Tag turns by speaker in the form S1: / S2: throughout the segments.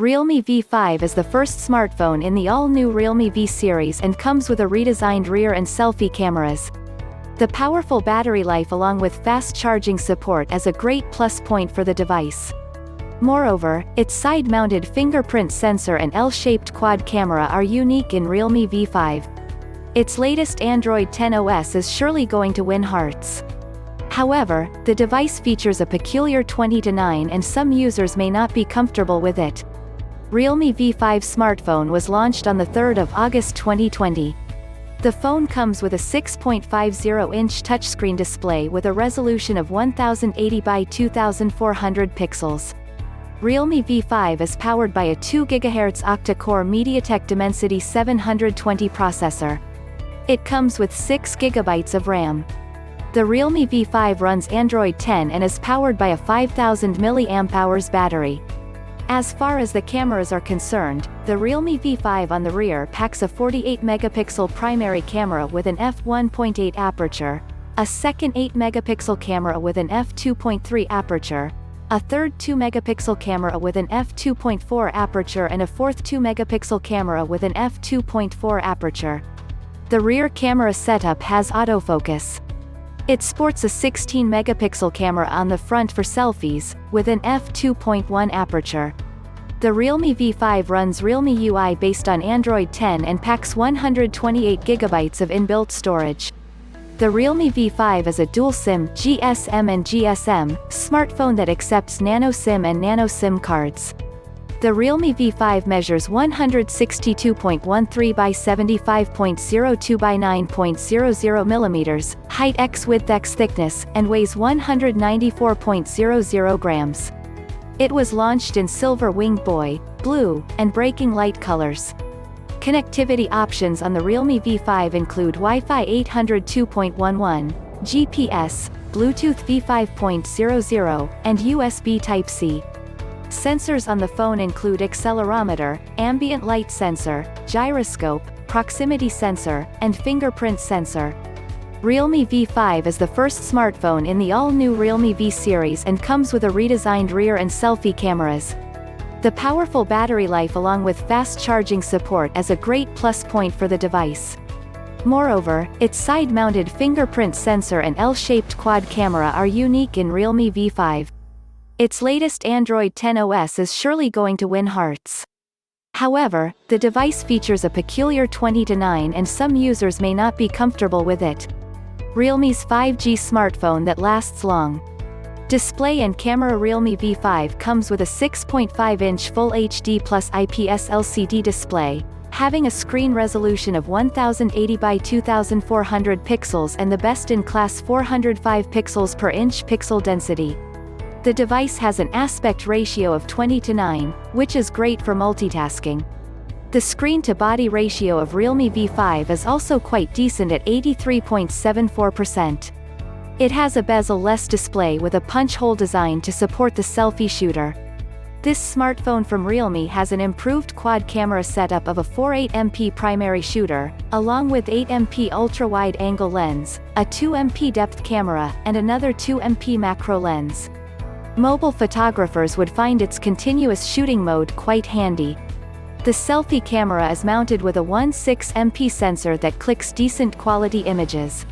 S1: Realme V5 is the first smartphone in the all-new Realme V series and comes with a redesigned rear and selfie cameras. The powerful battery life along with fast charging support is a great plus point for the device. Moreover, its side-mounted fingerprint sensor and L-shaped quad camera are unique in Realme V5. Its latest Android 10 OS is surely going to win hearts. However, the device features a peculiar 20:9 and some users may not be comfortable with it. Realme V5 smartphone was launched on the 3rd of August 2020. The phone comes with a 6.50-inch touchscreen display with a resolution of 1080 by 2400 pixels. Realme V5 is powered by a 2 GHz octa-core MediaTek Dimensity 720 processor. It comes with 6 GB of RAM. The Realme V5 runs Android 10 and is powered by a 5000 mAh battery. As far as the cameras are concerned, the Realme V5 on the rear packs a 48-megapixel primary camera with an f1.8 aperture, a second 8-megapixel camera with an f2.3 aperture, a third 2-megapixel camera with an f2.4 aperture and a fourth 2-megapixel camera with an f2.4 aperture. The rear camera setup has autofocus. It sports a 16-megapixel camera on the front for selfies, with an f2.1 aperture. The Realme V5 runs Realme UI based on Android 10 and packs 128 GB of inbuilt storage. The Realme V5 is a dual SIM (GSM and GSM) smartphone that accepts nano SIM and nano SIM cards. The Realme V5 measures 162.13 by 75.02 by 9.00 mm, height x width x thickness, and weighs 194.00 grams. It was launched in silver winged boy, blue, and breaking light colors. Connectivity options on the Realme V5 include Wi-Fi 802.11, GPS, Bluetooth V5.00, and USB Type-C. Sensors on the phone include accelerometer, ambient light sensor, gyroscope, proximity sensor, and fingerprint sensor. Realme V5 is the first smartphone in the all-new Realme V series and comes with a redesigned rear and selfie cameras. The powerful battery life along with fast charging support is a great plus point for the device. Moreover, its side-mounted fingerprint sensor and L-shaped quad camera are unique in Realme V5. Its latest Android 10 OS is surely going to win hearts. However, the device features a peculiar 20:9 and some users may not be comfortable with it. Realme's 5G smartphone that lasts long. Display and camera. Realme V5 comes with a 6.5-inch Full HD Plus IPS LCD display, having a screen resolution of 1080 by 2400 pixels and the best-in-class 405 pixels per inch pixel density. The device has an aspect ratio of 20:9, which is great for multitasking. The screen-to-body ratio of Realme V5 is also quite decent at 83.74%. It has a bezel-less display with a punch-hole design to support the selfie shooter. This smartphone from Realme has an improved quad camera setup of a 48MP primary shooter, along with 8MP ultra-wide-angle lens, a 2MP depth camera, and another 2MP macro lens. Mobile photographers would find its continuous shooting mode quite handy. The selfie camera is mounted with a 16MP sensor that clicks decent quality images.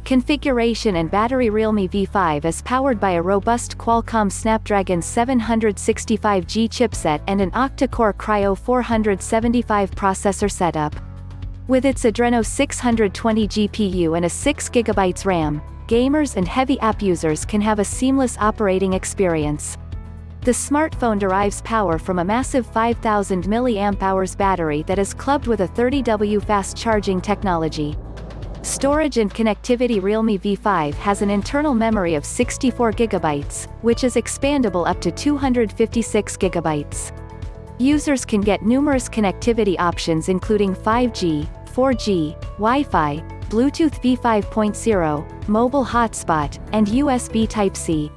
S1: Configuration and battery. Realme V5 is powered by a robust Qualcomm Snapdragon 765G chipset and an octa-core Kryo 475 processor setup. With its Adreno 620 GPU and a 6 GB RAM, gamers and heavy app users can have a seamless operating experience. The smartphone derives power from a massive 5000 mAh battery that is clubbed with a 30W fast charging technology. Storage and connectivity. Realme V5 has an internal memory of 64 GB, which is expandable up to 256 GB. Users can get numerous connectivity options including 5G, 4G, Wi-Fi, Bluetooth V5.0, mobile hotspot, and USB Type-C.